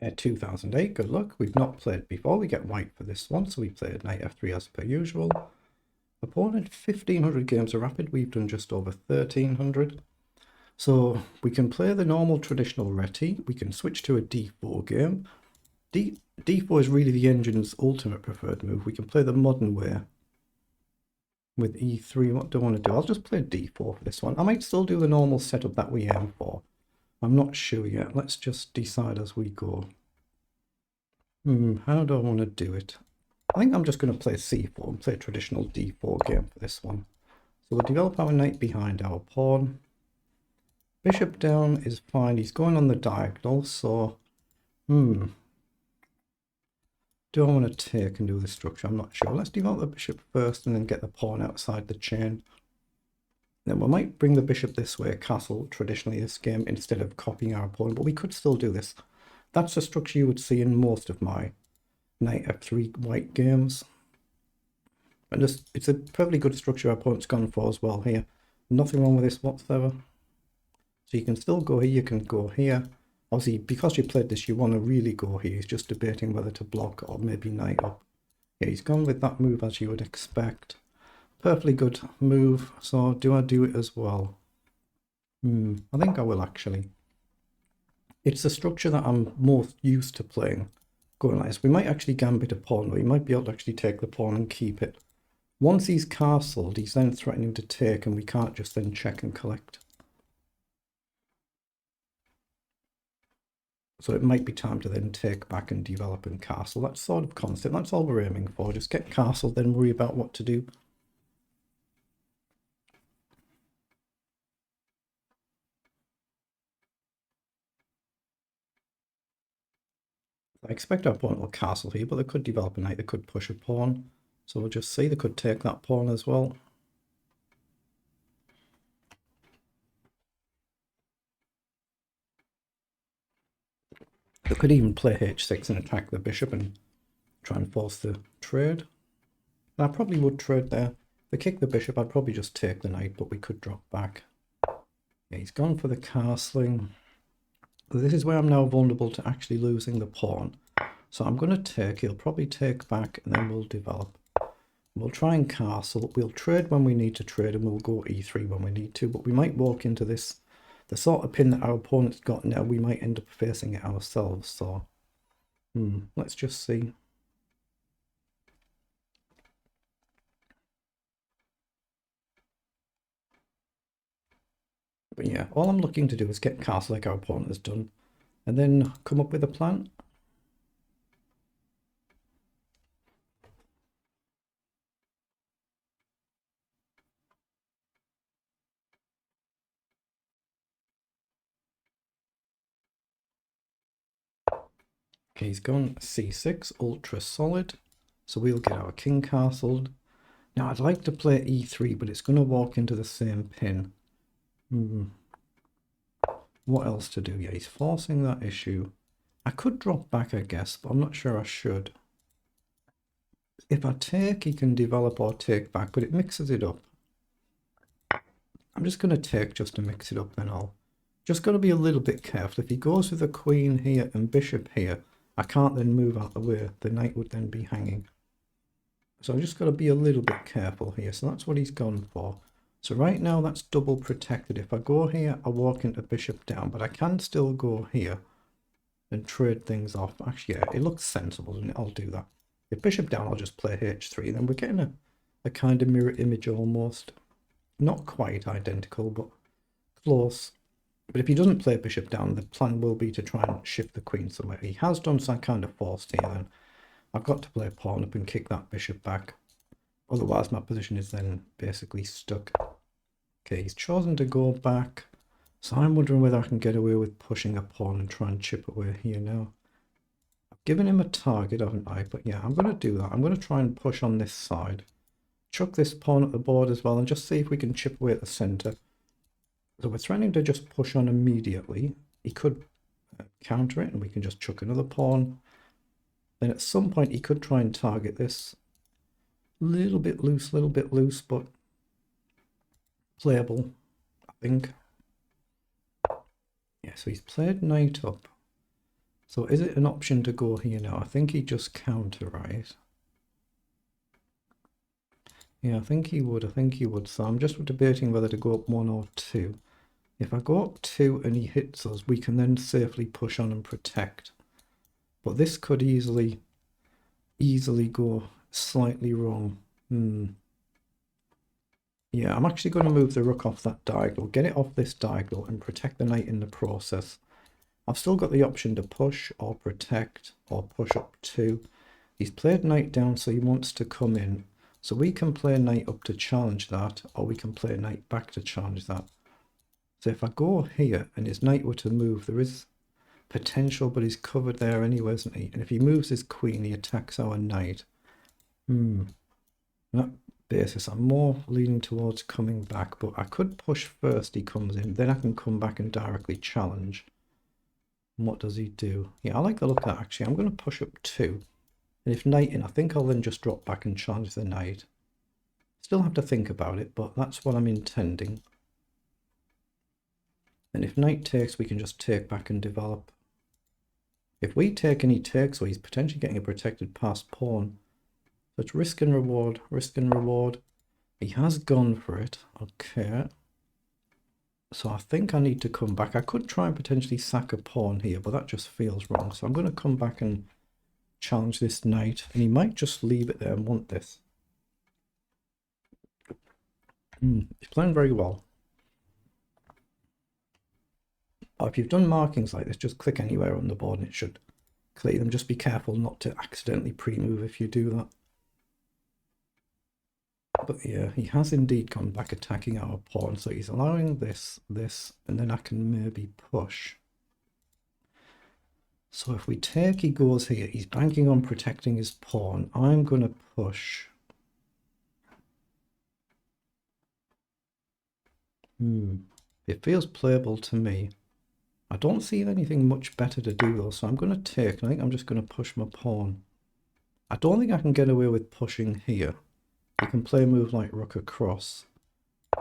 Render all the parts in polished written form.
2008, good luck. We've not played before. We get white for this one, so we played knight f3 as per usual. Opponent 1500 games of rapid. We've done just over 1300. So we can play the normal traditional reti. We can switch to a d4 game. D4 is really the engine's ultimate preferred move. We can play the modern way with e3. What do I want to do? I'll just play d4 for this one. I might still do the normal setup that we aim for. I'm not sure yet. Let's just decide as we go. How do I want to do it? I think I'm just going to play c4 and play a traditional d4 game for this one. So we'll develop our knight behind our pawn. Bishop down is fine. He's going on the diagonal, so do I want to take and do the structure? I'm not sure. Let's develop the bishop first and then get the pawn outside the chain. Then we might bring the bishop this way, castle, traditionally this game, instead of copying our pawn, but we could still do this. That's a structure you would see in most of my knight f3 white games. And just, it's a perfectly good structure our opponent's gone for as well here. Nothing wrong with this whatsoever. So you can still go here, you can go here. Obviously, because you played this, you want to really go here. He's just debating whether to block or maybe knight up. Yeah, he's gone with that move as you would expect. Perfectly good move. So do I do it as well? I think I will actually. It's the structure that I'm most used to playing. Going like this. We might actually gambit a pawn. We might be able to actually take the pawn and keep it. Once he's castled, he's then threatening to take, and we can't just then check and collect. So it might be time to then take back and develop and castle. That sort of concept. That's all we're aiming for. Just get castled, then worry about what to do. I expect our opponent will castle here, but they could develop a knight. They could push a pawn. So we'll just see. They could take that pawn as well. They could even play h6 and attack the bishop and try and force the trade. And I probably would trade there. If they kick the bishop, I'd probably just take the knight, but we could drop back. Yeah, he's gone for the castling. This is where I'm now vulnerable to actually losing the pawn. So I'm going to take, he'll probably take back, and then we'll develop. We'll try and castle. We'll trade when we need to trade, and we'll go e3 when we need to, but we might walk into this, the sort of pin that our opponent's got now, we might end up facing it ourselves. So let's just see. But yeah, all I'm looking to do is get castle like our opponent has done, and then come up with a plan. Okay, he's gone c6, ultra solid. So we'll get our king castled. Now I'd like to play e3, but it's going to walk into the same pin. What else to do? Yeah, he's forcing that issue. I could drop back, I guess, but I'm not sure I should. If I take, he can develop or take back, but it mixes it up. I'm just going to take just to mix it up, then I'll just got to be a little bit careful. If he goes with the queen here and bishop here, I can't then move out the way. The knight would then be hanging. So I've just got to be a little bit careful here. So that's what he's gone for. So right now that's double protected. If I go here, I walk into bishop down, but I can still go here and trade things off. Actually, yeah, it looks sensible, doesn't it? I'll do that. If bishop down, I'll just play h3. Then we're getting a kind of mirror image almost. Not quite identical, but close. But if he doesn't play bishop down, the plan will be to try and shift the queen somewhere. He has done some kind of forced here, then I've got to play pawn up and kick that bishop back. Otherwise, my position is then basically stuck. Okay, he's chosen to go back. So I'm wondering whether I can get away with pushing a pawn and try and chip away here now. I've given him a target, haven't I? But yeah, I'm going to do that. I'm going to try and push on this side. Chuck this pawn at the board as well and just see if we can chip away at the centre. So we're threatening to just push on immediately. He could counter it and we can just chuck another pawn. Then at some point he could try and target this. Little bit loose, but playable, I think. Yeah, so he's played knight up. So is it an option to go here now? I think he just counter, right? Yeah, I think he would. I think he would. So I'm just debating whether to go up 1 or 2. If I go up 2 and he hits us, we can then safely push on and protect. But this could easily go slightly wrong. Yeah, I'm actually going to move the rook off that diagonal, get it off this diagonal and protect the knight in the process. I've still got the option to push or protect or push up 2. He's played knight down, so he wants to come in. So we can play knight up to challenge that, or we can play knight back to challenge that. So if I go here and his knight were to move, there is potential, but he's covered there anyway, isn't he? And if he moves his queen, he attacks our knight. On that basis, I'm more leaning towards coming back, but I could push first, he comes in, then I can come back and directly challenge. And what does he do? Yeah, I like the look of that actually. I'm going to push up 2. And if knight in, I think I'll then just drop back and challenge the knight. Still have to think about it, but that's what I'm intending. And if knight takes, we can just take back and develop. If we take and he takes, well, he's potentially getting a protected passed pawn. So it's risk and reward, risk and reward. He has gone for it. Okay. So I think I need to come back. I could try and potentially sack a pawn here, but that just feels wrong. So I'm going to come back and challenge this knight. And he might just leave it there and want this. He's playing very well. If you've done markings like this, just click anywhere on the board and it should clear them. Just be careful not to accidentally pre-move if you do that. But yeah, he has indeed gone back attacking our pawn. So he's allowing this, and then I can maybe push. So if we take, he goes here. He's banking on protecting his pawn. I'm going to push. It feels playable to me. I don't see anything much better to do though, so I'm going to take. I think I'm just going to push my pawn. I don't think I can get away with pushing here. You can play a move like rook across.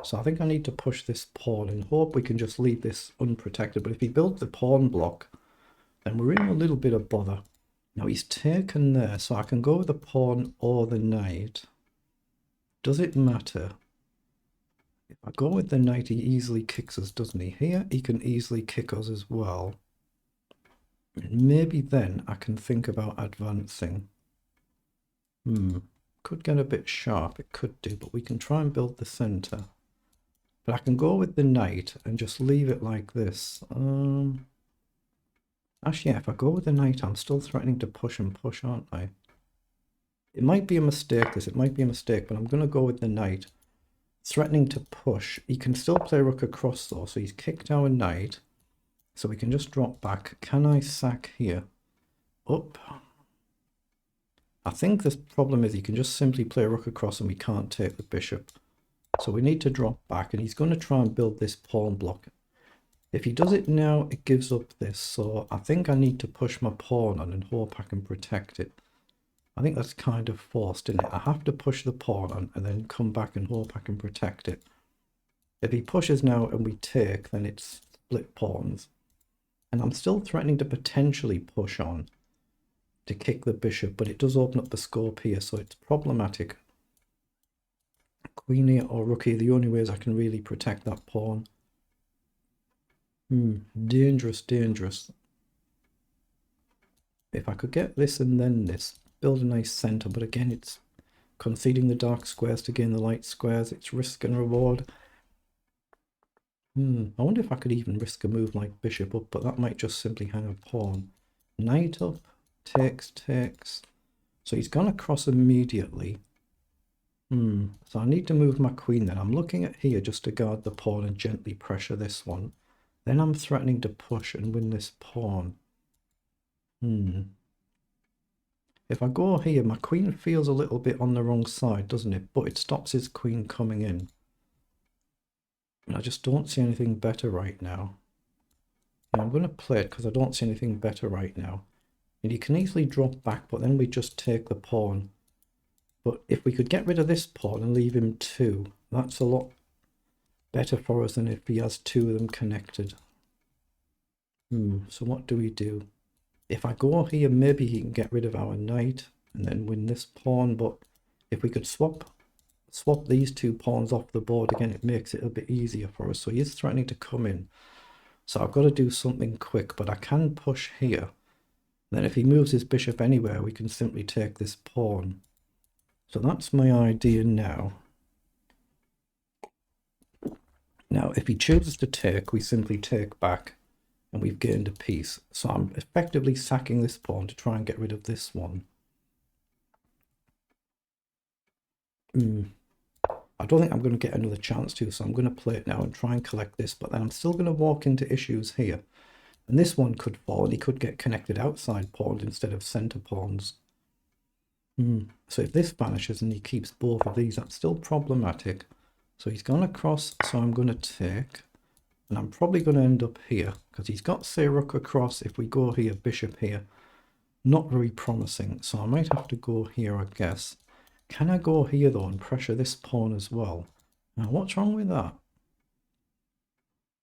So I think I need to push this pawn and hope we can just leave this unprotected. But if he builds the pawn block, then we're in a little bit of bother. Now he's taken there, so I can go with the pawn or the knight. Does it matter? If I go with the knight, he easily kicks us, doesn't he? Here, he can easily kick us as well. Maybe then I can think about advancing. Could get a bit sharp, it could do, but we can try and build the center. But I can go with the knight and just leave it like this. Actually, yeah, if I go with the knight, I'm still threatening to push and push, aren't I? It might be a mistake, it might be a mistake, but I'm going to go with the knight. Threatening to push. He can still play rook across though, so he's kicked our knight. So we can just drop back. Can I sack here? Up. I think the problem is he can just simply play rook across and we can't take the bishop. So we need to drop back, and he's going to try and build this pawn block. If he does it now, it gives up this. So I think I need to push my pawn on and hope I can protect it. I think that's kind of forced, isn't it? I have to push the pawn on and then come back and hope I can protect it. If he pushes now and we take, then it's split pawns. And I'm still threatening to potentially push on to kick the bishop, but it does open up the scope here, so it's problematic. Queen here or rook here, the only ways I can really protect that pawn. Dangerous, dangerous. If I could get this and then this, build a nice center, but again it's conceding the dark squares to gain the light squares. It's risk and reward. I wonder if I could even risk a move like bishop up, but that might just simply hang a pawn. Knight up, takes. So he's gone across immediately. So I need to move my queen then. I'm looking at here just to guard the pawn and gently pressure this one. Then I'm threatening to push and win this pawn. If I go here, my queen feels a little bit on the wrong side, doesn't it? But it stops his queen coming in. And I just don't see anything better right now. And I'm going to play it because I don't see anything better right now. And he can easily drop back, but then we just take the pawn. But if we could get rid of this pawn and leave him 2, that's a lot better for us than if he has 2 of them connected. So what do we do? If I go here, maybe he can get rid of our knight and then win this pawn. But if we could swap these two pawns off the board again, it makes it a bit easier for us. So he is threatening to come in. So I've got to do something quick, but I can push here. Then if he moves his bishop anywhere, we can simply take this pawn. So that's my idea now. Now, if he chooses to take, we simply take back and we've gained a piece. So I'm effectively sacking this pawn to try and get rid of this one. I don't think I'm going to get another chance to, so I'm going to play it now and try and collect this, but then I'm still going to walk into issues here. And this one could fall, and he could get connected outside pawns instead of center pawns. So if this vanishes and he keeps both of these, that's still problematic. So he's gone across, so I'm going to take, and I'm probably going to end up here, because he's got, say, rook across. If we go here, bishop here, not very promising. So I might have to go here, I guess. Can I go here, though, and pressure this pawn as well? Now, what's wrong with that?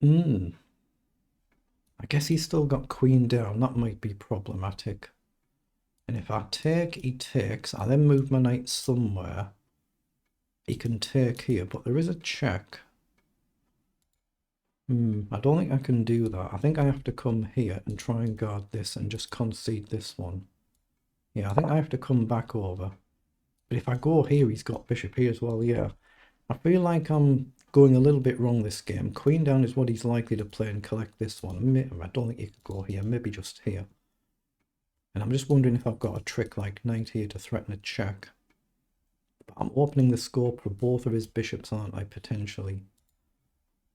I guess he's still got queen down. That might be problematic. And if I take, he takes. I then move my knight somewhere. He can take here, but there is a check. I don't think I can do that. I think I have to come here and try and guard this and just concede this one. Yeah, I think I have to come back over. But if I go here, he's got bishop here as well. Yeah, I feel like I'm going a little bit wrong this game. Queen down is what he's likely to play and collect this one. I don't think he could go here, maybe just here. And I'm just wondering if I've got a trick like knight here to threaten a check. But I'm opening the scope for both of his bishops, aren't I, potentially?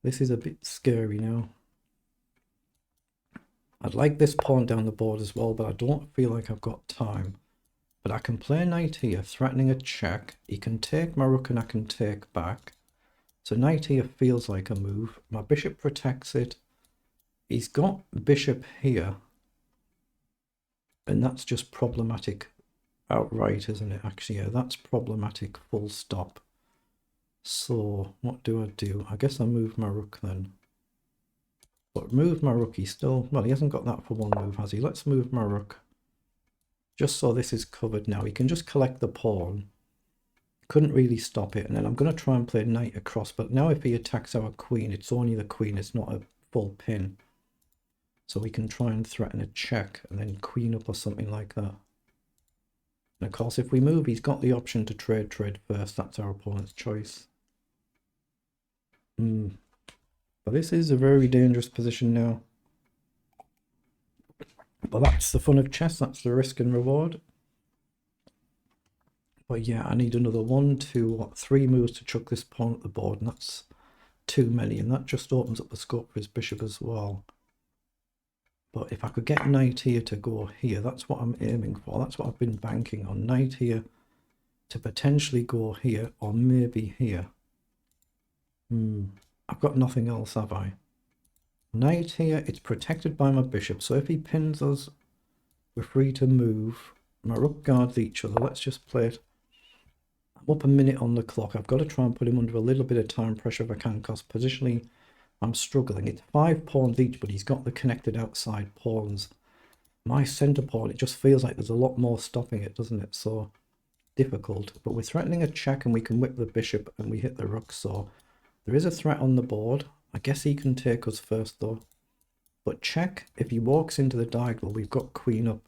This is a bit scary now. I'd like this pawn down the board as well, but I don't feel like I've got time. But I can play knight here, threatening a check. He can take my rook and I can take back. So knight here feels like a move. My bishop protects it. He's got bishop here. And that's just problematic outright, isn't it? Actually, yeah, that's problematic full stop. So what do I do? I guess I move my rook then. But move my rook, he's still... Well, he hasn't got that for one move, has he? Let's move my rook. Just so this is covered now. He can just collect the pawn. Couldn't really stop it. And then I'm going to try and play knight across. But now if he attacks our queen, it's only the queen. It's not a full pin. So we can try and threaten a check and then queen up or something like that. And of course, if we move, he's got the option to trade first. That's our opponent's choice. But this is a very dangerous position now. But that's the fun of chess. That's the risk and reward. But yeah, I need another 1, 2, 3 moves to chuck this pawn at the board. And that's too many. And that just opens up the scope for his bishop as well. But if I could get knight here to go here, that's what I'm aiming for. That's what I've been banking on. Knight here to potentially go here or maybe here. I've got nothing else, have I? Knight here, it's protected by my bishop. So if he pins us, we're free to move. My rook guards each other. Let's just play it. I'm up a minute on the clock. I've got to try and put him under a little bit of time pressure if I can, because positionally I'm struggling. It's 5 pawns each, but he's got the connected outside pawns. My center pawn, it just feels like there's a lot more stopping it, doesn't it? So difficult. But we're threatening a check and we can whip the bishop and we hit the rook. So there is a threat on the board. I guess he can take us first though. But check, if he walks into the diagonal, we've got queen up.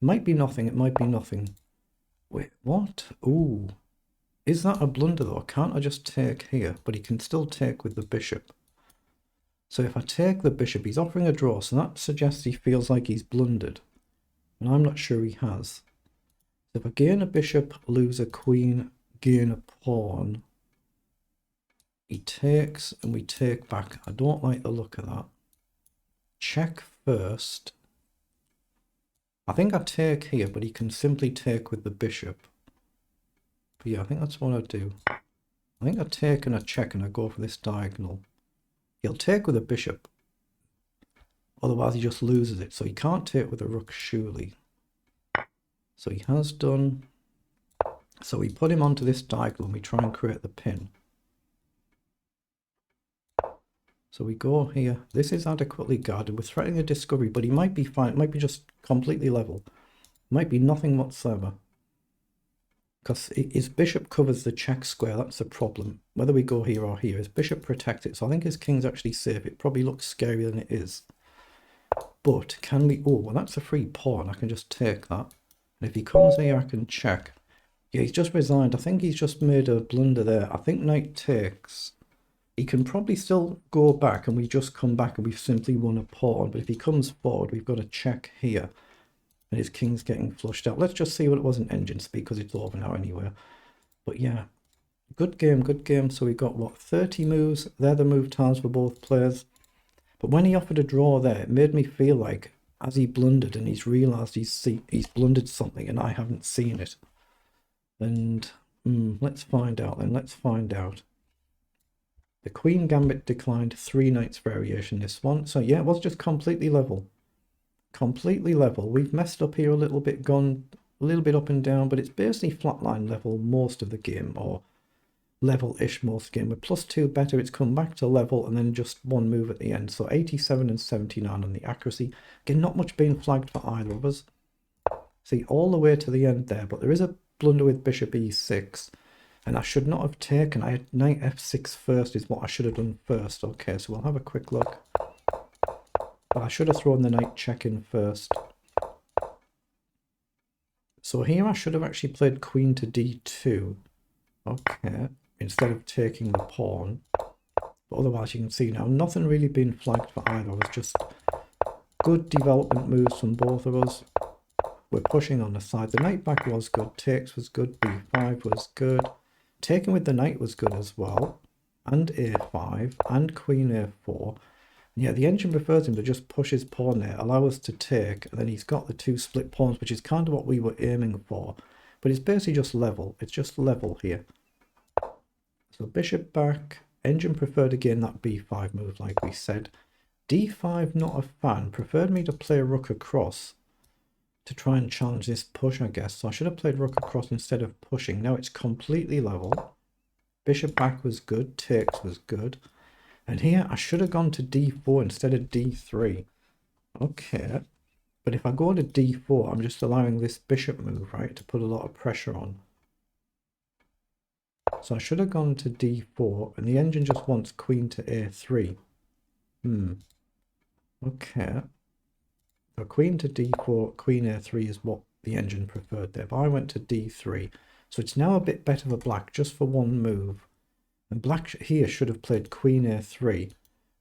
Might be nothing, it might be nothing. Wait, what? Ooh. Is that a blunder though? Can't I just take here? But he can still take with the bishop. So if I take the bishop, he's offering a draw. So that suggests he feels like he's blundered. And I'm not sure he has. So if I gain a bishop, lose a queen, gain a pawn. He takes and we take back. I don't like the look of that. Check first. I think I take here, but he can simply take with the bishop. But yeah, I think that's what I do. I think I take and I check and I go for this diagonal. He'll take with a bishop. Otherwise he just loses it. So he can't take with a rook, surely. So he has done. So we put him onto this diagonal and we try and create the pin. So we go here. This is adequately guarded. We're threatening a discovery, but he might be fine. It might be just completely level. Might be nothing whatsoever. Because his bishop covers the check square. That's the problem. Whether we go here or here, his bishop protects it. So I think his king's actually safe. It probably looks scarier than it is. But can we... Oh, well, that's a free pawn. I can just take that. And if he comes here, I can check. Yeah, he's just resigned. I think he's just made a blunder there. I think knight takes... He can probably still go back and we just come back and we've simply won a pawn. But if he comes forward, we've got to check here. And his king's getting flushed out. Let's just see what it was in engine speed because it's over now anyway. But yeah, good game, good game. So we got, what, 30 moves? They're the move times for both players. But when he offered a draw there, it made me feel like as he blundered and he's realised he's blundered something and I haven't seen it. And let's find out then. Let's find out. The Queen Gambit declined 3 knights variation this one. So yeah, it was just completely level. Completely level. We've messed up here a little bit, gone a little bit up and down, but it's basically flatline level most of the game, or level-ish most of the game. With +2 better, it's come back to level and then just one move at the end. So 87 and 79 on the accuracy. Again, not much being flagged for either of us. See, all the way to the end there, but there is a blunder with bishop e6. And I should not have taken, I had knight f6 first is what I should have done first. Okay, so we'll have a quick look. But I should have thrown the knight check in first. So here I should have actually played queen to d2. Okay, instead of taking the pawn. But otherwise you can see now, nothing really been flagged for either. It was just good development moves from both of us. We're pushing on the side. The knight back was good, takes was good, b5 was good. Taking with the knight was good as well, and a5, and queen a4. And yeah, the engine prefers him to just push his pawn there, allow us to take, and then he's got the 2 split pawns, which is kind of what we were aiming for. But it's basically just level. It's just level here. So bishop back, engine preferred again that b5 move like we said. d5 not a fan, preferred me to play rook across to try and challenge this push, I guess. So I should have played rook across instead of pushing. Now it's completely level. Bishop back was good. Takes was good. And here I should have gone to d4 instead of d3. Okay. But if I go to d4, I'm just allowing this bishop move, right, to put a lot of pressure on. So I should have gone to d4. And the engine just wants queen to a3. Okay. So queen to d4, queen a3 is what the engine preferred there. But I went to d3. So it's now a bit better for black, just for one move. And black here should have played queen a3,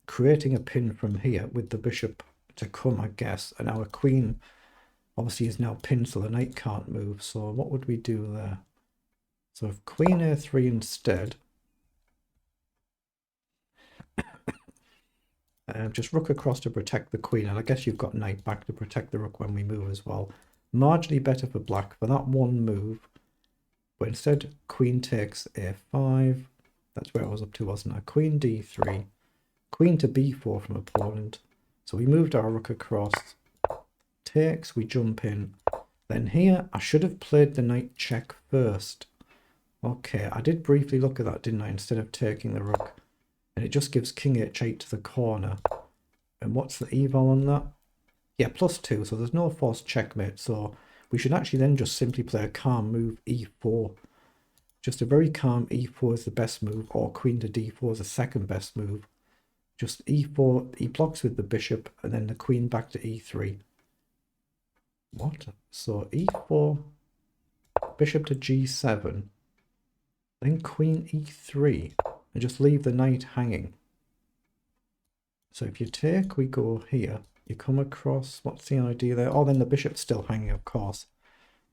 creating a pin from here with the bishop to come, I guess. And our queen obviously is now pinned, so the knight can't move. So what would we do there? So if queen a3 instead... just rook across to protect the queen, and I guess you've got knight back to protect the rook when we move as well. Marginally better for black for that one move, but instead queen takes a5. That's where I was up to, wasn't I? Queen d3, queen to b4 from opponent. So we moved our rook across, takes, we jump in. Then here I should have played the knight check first. Okay, I did briefly look at that, didn't I, instead of taking the rook. And it just gives king h8 to the corner. And what's the eval on that? Yeah, +2, so there's no forced checkmate. So we should actually then just simply play a calm move, e4. Just a very calm e4 is the best move, or queen to d4 is the second best move. Just e4, he blocks with the bishop, and then the queen back to e3. What? So e4, bishop to g7, then queen e3. And just leave the knight hanging. So if you take, we go here. You come across, what's the idea there? Oh, then the bishop's still hanging, of course.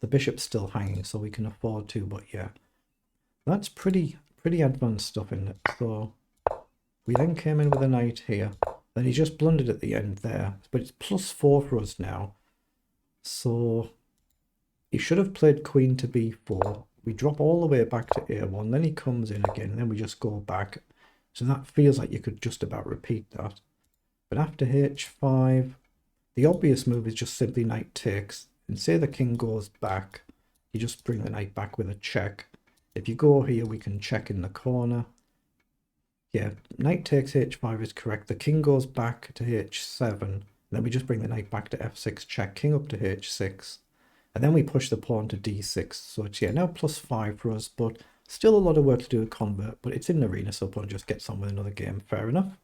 The bishop's still hanging, so we can afford to, but yeah. That's pretty advanced stuff in it. So we then came in with a knight here. Then he just blundered at the end there. But it's +4 for us now. So he should have played queen to b4. We drop all the way back to a1, then he comes in again, and then we just go back. So that feels like you could just about repeat that. But after h5, the obvious move is just simply knight takes. And say the king goes back, you just bring the knight back with a check. If you go here, we can check in the corner. Yeah, knight takes h5 is correct. The king goes back to h7. Then we just bring the knight back to f6, check, king up to h6. And then we push the pawn to d6. So it's, yeah, now +5 for us, but still a lot of work to do with convert. But it's in the arena, so pawn just gets on with another game. Fair enough.